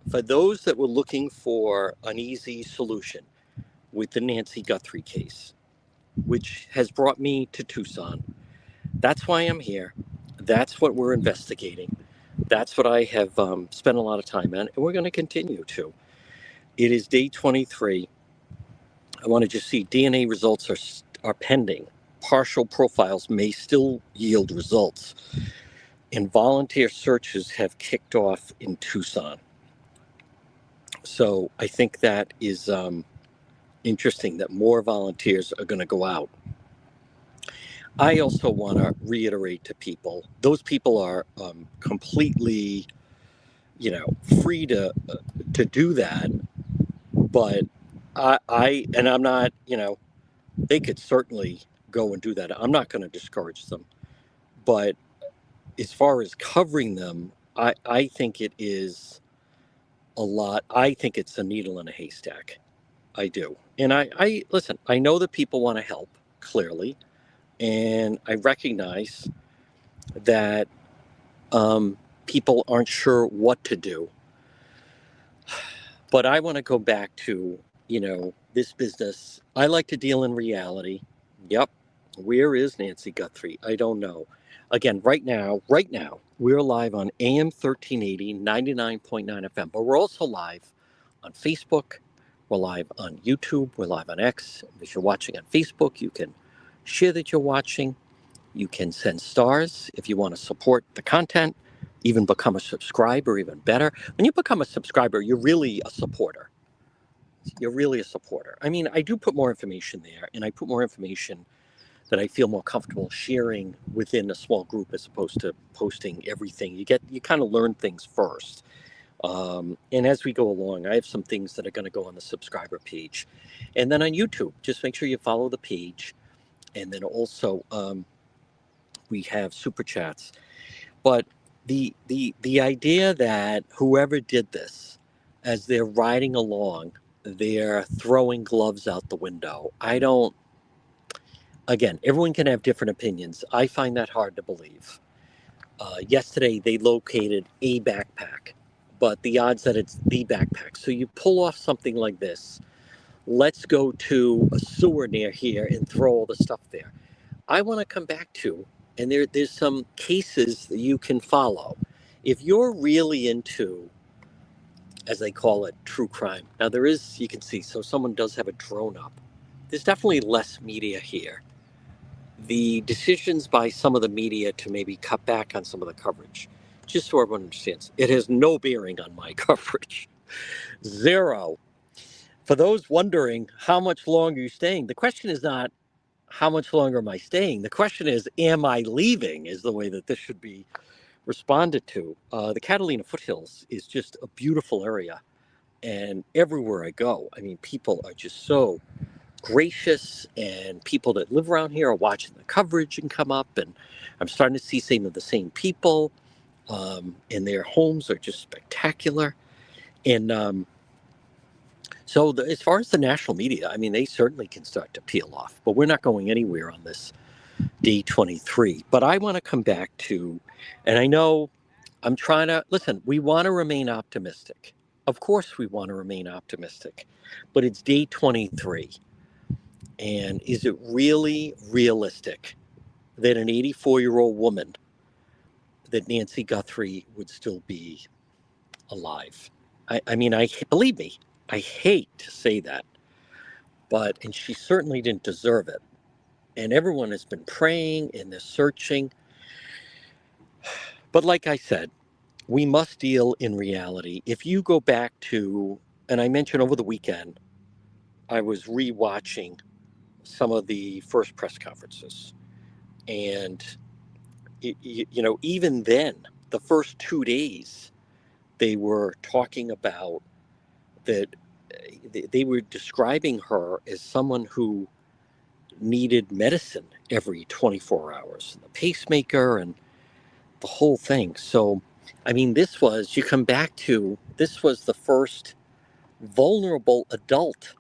for those that were looking for an easy solution with the Nancy Guthrie case, which has brought me to Tucson, that's why I'm here. That's what we're investigating. That's what I have spent a lot of time on, and we're going to continue to. It is day 23. I want to just see DNA results are pending. Partial profiles may still yield results. And volunteer searches have kicked off in Tucson. So I think that is interesting that more volunteers are going to go out. I also want to reiterate to people, those people are completely, free to do that. But I'm not, they could certainly go and do that. I'm not going to discourage them. But as far as covering them, I think it is a lot. I think it's a needle in a haystack. I do. And I listen, I know that people want to help, clearly. And I recognize that people aren't sure what to do. But I want to go back to, this business. I like to deal in reality. Yep. Where is Nancy Guthrie? I don't know. Again, right now, we're live on AM 1380, 99.9 FM. But we're also live on Facebook. We're live on YouTube. We're live on X. If you're watching on Facebook, you can share that you're watching. You can send stars if you want to support the content. even become a subscriber, even better. When you become a subscriber, you're really a supporter. You're really a supporter. I mean, I do put more information there, and I put more information that I feel more comfortable sharing within a small group as opposed to posting everything. You kind of learn things first. And as we go along, I have some things that are going to go on the subscriber page. And then on YouTube, just make sure you follow the page. And then also, we have super chats. But the idea that whoever did this, as they're riding along, they're throwing gloves out the window. I don't. Again, everyone can have different opinions. I find that hard to believe. Yesterday, they located a backpack, but the odds that it's the backpack. So you pull off something like this. Let's go to a sewer near here and throw all the stuff there. I want to come back to, and there's some cases that you can follow. If you're really into, as they call it, true crime. Now there is, you can see, so someone does have a drone up. There's definitely less media here. The decisions by some of the media to maybe cut back on some of the coverage, just so everyone understands, it has no bearing on my coverage. Zero. For those wondering how much longer you're staying, the question is not how much longer am I staying? The question is, am I leaving? Is the way that this should be responded to. The Catalina foothills is just a beautiful area. And everywhere I go, I mean, people are just so gracious, and people that live around here are watching the coverage and come up. And I'm starting to see some of the same people, and their homes are just spectacular. And as far as the national media, I mean, they certainly can start to peel off, but we're not going anywhere on this day 23. But I want to come back to, and I know I'm trying to listen, we want to remain optimistic. Of course, we want to remain optimistic, but it's day 23. And is it really realistic that an 84-year-old woman, that Nancy Guthrie, would still be alive? I mean, believe me, I hate to say that, and she certainly didn't deserve it. And everyone has been praying and they're searching. But like I said, we must deal in reality. If you go back to, and I mentioned over the weekend, I was rewatching some of the first press conferences. And, even then, the first 2 days, they were talking about that they were describing her as someone who needed medicine every 24 hours, the pacemaker and the whole thing. So, I mean, you come back to, this was the first vulnerable adult,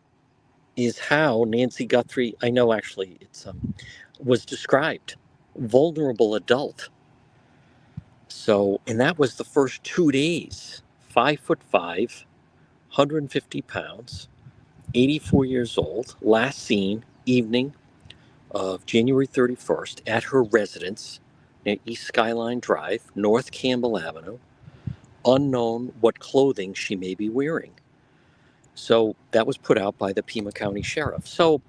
is how Nancy Guthrie, I know actually it's was described, vulnerable adult. So, and that was the first 2 days. 5'5", 150 pounds, 84 years old. Last seen evening of January 31st at her residence near East Skyline Drive, North Campbell Avenue. Unknown what clothing she may be wearing. So that was put out by the Pima County Sheriff. So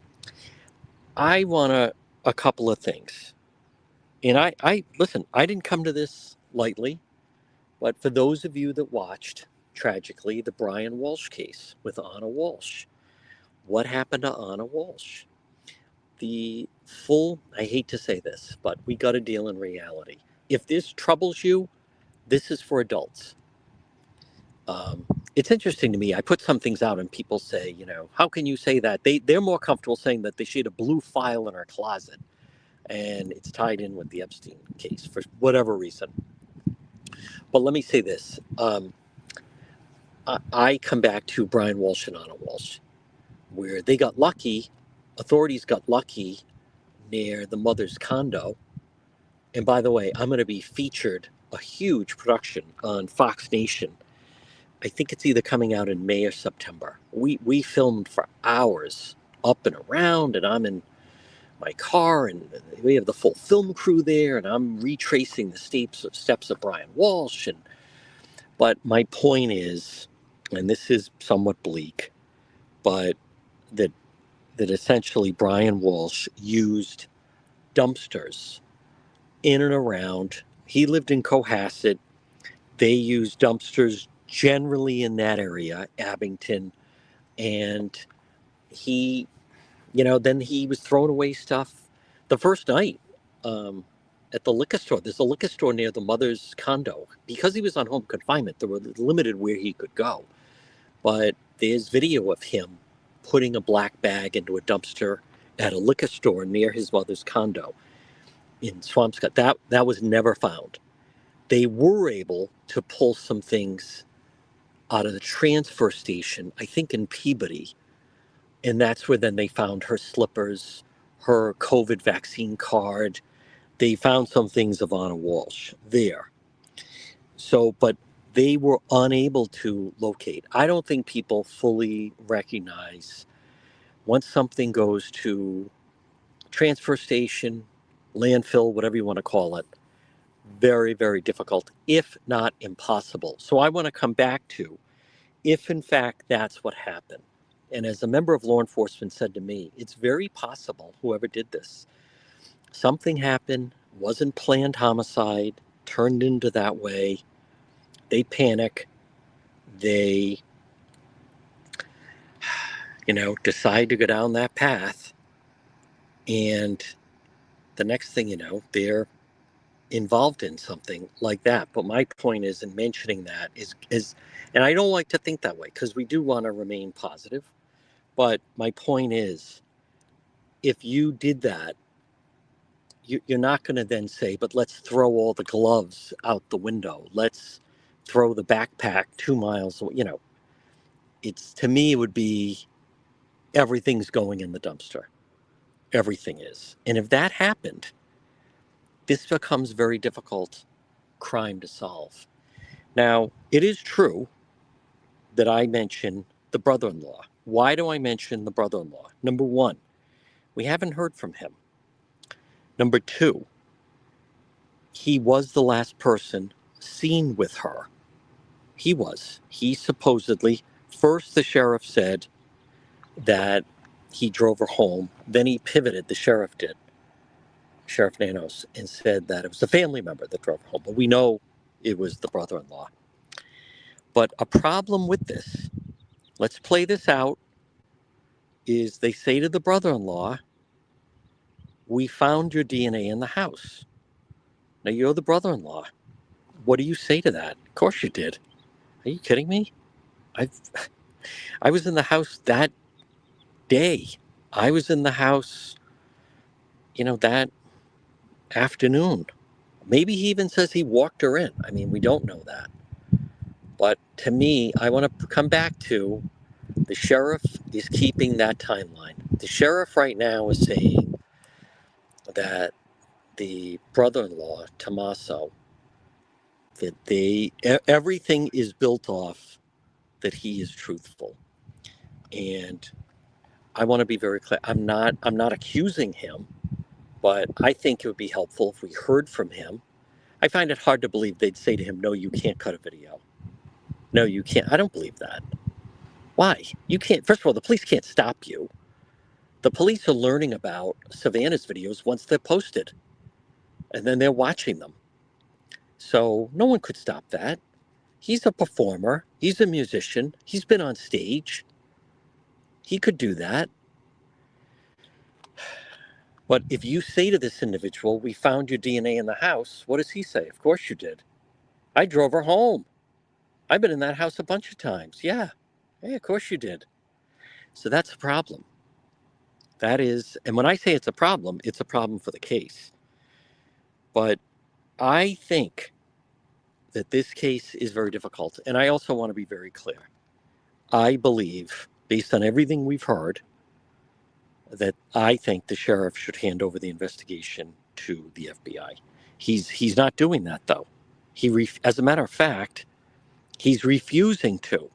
I want a couple of things. And I listen, I didn't come to this lightly, but for those of you that watched, tragically, the Brian Walsh case with Anna Walsh, what happened to Anna Walsh? I hate to say this, but we got to deal in reality. If this troubles you, this is for adults. It's interesting to me. I put some things out and people say, how can you say that? They're more comfortable saying that she had a blue file in her closet and it's tied in with the Epstein case for whatever reason. But let me say this. I come back to Brian Walsh and Anna Walsh, where they got lucky. Authorities got lucky near the mother's condo. And by the way, I'm going to be featured a huge production on Fox Nation. I think it's either coming out in May or September. We filmed for hours up and around, and I'm in my car, and we have the full film crew there, and I'm retracing the steps of Brian Walsh. But my point is, and this is somewhat bleak, but that essentially Brian Walsh used dumpsters in and around. He lived in Cohasset. They use dumpsters generally in that area, Abington, and he, then he was throwing away stuff the first night um, at the liquor store. There's a liquor store near the mother's condo. Because he was on home confinement, there were limited where he could go. But there's video of him putting a black bag into a dumpster at a liquor store near his mother's condo in Swampscott. That was never found. They were able to pull some things out of the transfer station, I think in Peabody, and that's where then they found her slippers, her COVID vaccine card. They found some things of Anna Walsh there. So, but they were unable to locate. I don't think people fully recognize once something goes to transfer station, landfill, whatever you want to call it, very, very difficult, if not impossible. So I want to come back to if in fact that's what happened. And as a member of law enforcement said to me, it's very possible whoever did this, something happened, wasn't planned homicide, turned into that way. They panic. They, decide to go down that path. And the next thing you know, they're involved in something like that. But my point is in mentioning that is and I don't like to think that way because we do want to remain positive. But my point is, if you did that, you're not going to then say, but let's throw all the gloves out the window. Let's throw the backpack 2 miles away. It's, to me, it would be everything's going in the dumpster. Everything is. And if that happened, this becomes very difficult crime to solve. Now, it is true that I mention the brother-in-law. Why do I mention the brother-in-law? Number one, we haven't heard from him. Number two, he was the last person seen with her. He was. He supposedly, first the sheriff said that he drove her home. Then he pivoted, the sheriff did, Sheriff Nanos, and said that it was a family member that drove her home. But we know it was the brother-in-law. But a problem with this, let's play this out, is they say to the brother-in-law, we found your DNA in the house. Now, you're the brother-in-law. What do you say to that? Of course you did. Are you kidding me? I I was in the house that day. I was in the house, that afternoon. Maybe he even says he walked her in. I mean, we don't know that. But to me, I want to come back to the sheriff is keeping that timeline. The sheriff right now is saying that the brother-in-law, Tommaso, that everything is built off that he is truthful. And I want to be very clear. I'm not accusing him, but I think it would be helpful if we heard from him. I find it hard to believe they'd say to him, no, you can't cut a video. No, you can't. I don't believe that. Why? You can't. First of all, the police can't stop you. The police are learning about Savannah's videos once they're posted, and then they're watching them. So no one could stop that. He's a performer. He's a musician. He's been on stage. He could do that. But if you say to this individual, we found your DNA in the house, what does he say? Of course you did. I drove her home. I've been in that house a bunch of times. Yeah, of course you did. So that's a problem. That is, and when I say it's a problem for the case. But I think that this case is very difficult. And I also want to be very clear. I believe, based on everything we've heard, that I think the sheriff should hand over the investigation to the FBI. He's not doing that, though. As a matter of fact, he's refusing to.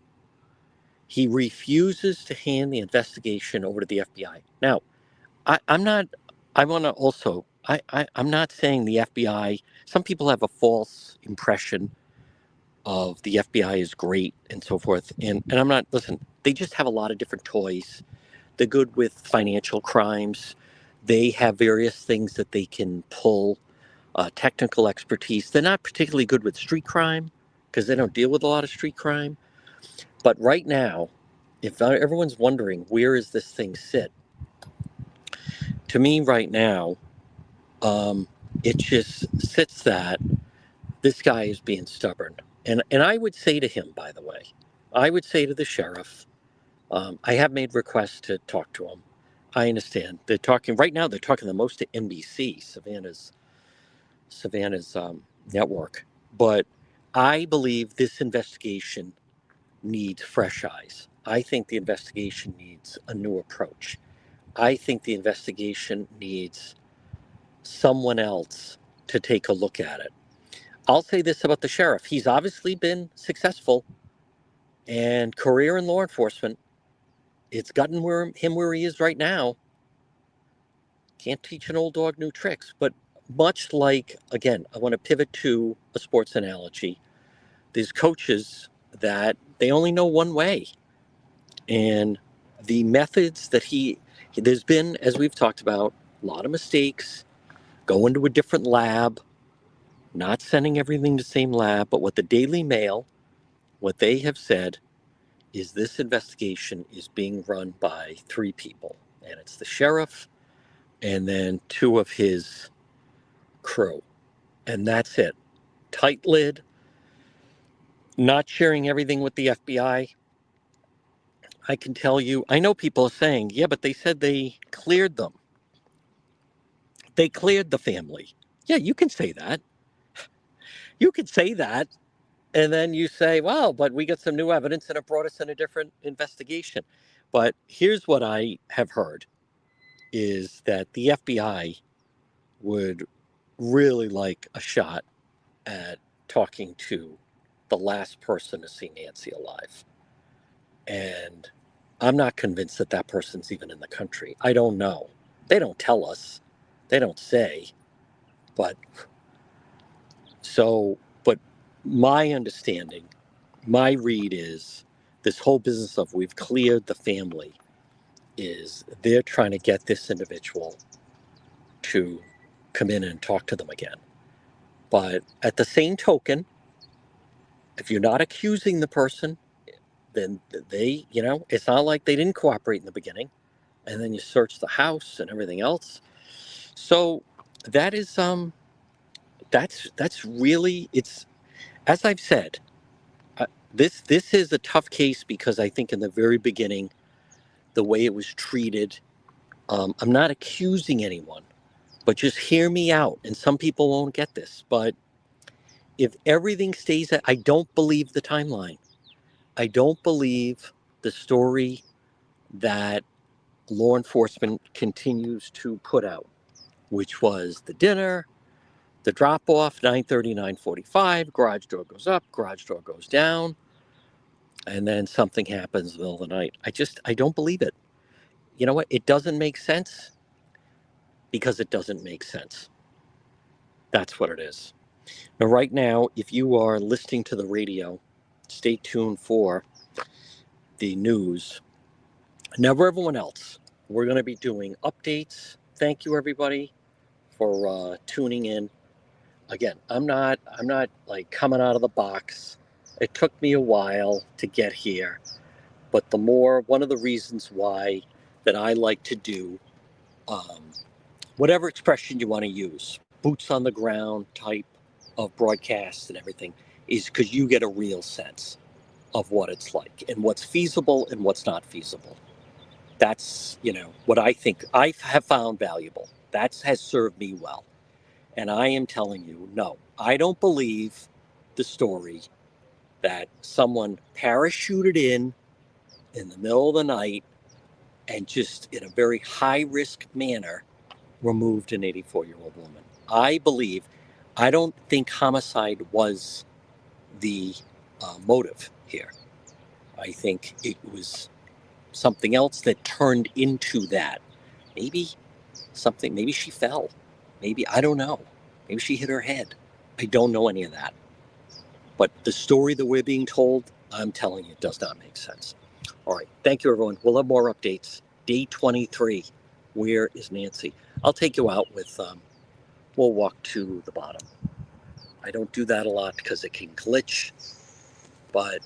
He refuses to hand the investigation over to the FBI. Now, I'm not. I want to also. I'm not saying the FBI. Some people have a false impression of the FBI is great and so forth. And I'm not. Listen, they just have a lot of different toys. They're good with financial crimes. They have various things that they can pull, technical expertise. They're not particularly good with street crime because they don't deal with a lot of street crime. But right now, if everyone's wondering where is this thing sit, to me right now, it just sits that this guy is being stubborn. And I would say to him, by the way, I would say to the sheriff, I have made requests to talk to him. I understand they're talking right now. They're talking the most to NBC, Savannah's network. But I believe this investigation needs fresh eyes. I think the investigation needs a new approach. I think the investigation needs someone else to take a look at it. I'll say this about the sheriff. He's obviously been successful and career in law enforcement. It's gotten him where he is right now. Can't teach an old dog new tricks. But much like, again, I want to pivot to a sports analogy. There's coaches that they only know one way. And the methods that there's been, as we've talked about, a lot of mistakes, going to a different lab, not sending everything to the same lab. But what the Daily Mail, what they have said is this investigation is being run by three people. And it's the sheriff and then two of his crew. And that's it. Tight lid, not sharing everything with the FBI. I can tell you, I know people are saying, yeah, but they said they cleared them. They cleared the family. Yeah, you can say that. You can say that. And then you say, well, but we got some new evidence and it brought us in a different investigation. But here's what I have heard is that the FBI would really like a shot at talking to the last person to see Nancy alive. And I'm not convinced that that person's even in the country. I don't know. They don't tell us. They don't say. But but my understanding, my read is this whole business of we've cleared the family is they're trying to get this individual to come in and talk to them again. But at the same token, if you're not accusing the person, then they, it's not like they didn't cooperate in the beginning. And then you search the house and everything else. So that is that's really, it's, as I've said, this is a tough case because I think in the very beginning, the way it was treated, I'm not accusing anyone, but just hear me out. And some people won't get this, but if everything stays, I don't believe the timeline. I don't believe the story that law enforcement continues to put out, which was the dinner, the drop off, 9:30, 9:45, garage door goes up, garage door goes down, and then something happens in the middle of the night. I don't believe it. You know what? It doesn't make sense because it doesn't make sense. That's what it is. Now, right now, if you are listening to the radio, stay tuned for the news. Now, for everyone else, we're going to be doing updates. Thank you, everybody, for tuning in. Again, I'm not like coming out of the box. It took me a while to get here, but one of the reasons why that I like to do um, whatever expression you want to use, boots on the ground type of broadcast and everything, is because you get a real sense of what it's like and what's feasible and what's not feasible. That's, what I think I have found valuable. That has served me well. And I am telling you, no, I don't believe the story that someone parachuted in the middle of the night and just in a very high risk manner removed an 84-year-old woman. I don't think homicide was the motive here. I think it was something else that turned into that. Maybe maybe she fell. Maybe, I don't know. Maybe she hit her head. I don't know any of that. But the story that we're being told, I'm telling you, does not make sense. All right. Thank you, everyone. We'll have more updates. Day 23. Where is Nancy? I'll take you out with, we'll walk to the bottom. I don't do that a lot because it can glitch. But,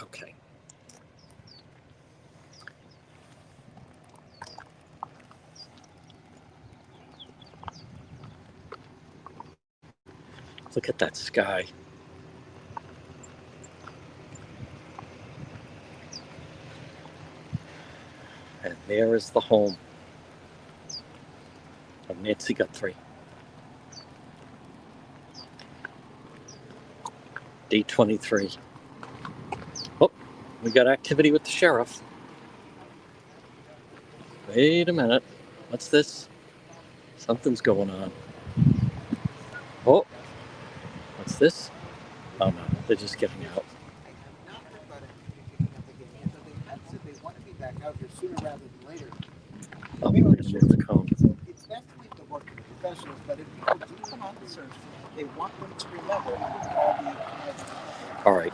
okay. Look at that sky. And there is the home of Nancy Guthrie. Day 23. Oh, we got activity with the sheriff. Wait a minute. What's this? Something's going on. Oh, what's this? Oh no, they're just getting out. Oh, we're going to move the cone. It's best to leave the work to the professionals, but if people do come on the search, they want them to remember all the. All right.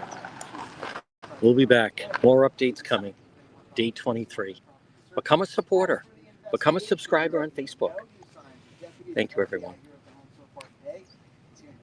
We'll be back. More updates coming. Day 23. Become a supporter. Become a subscriber on Facebook. Thank you, everyone.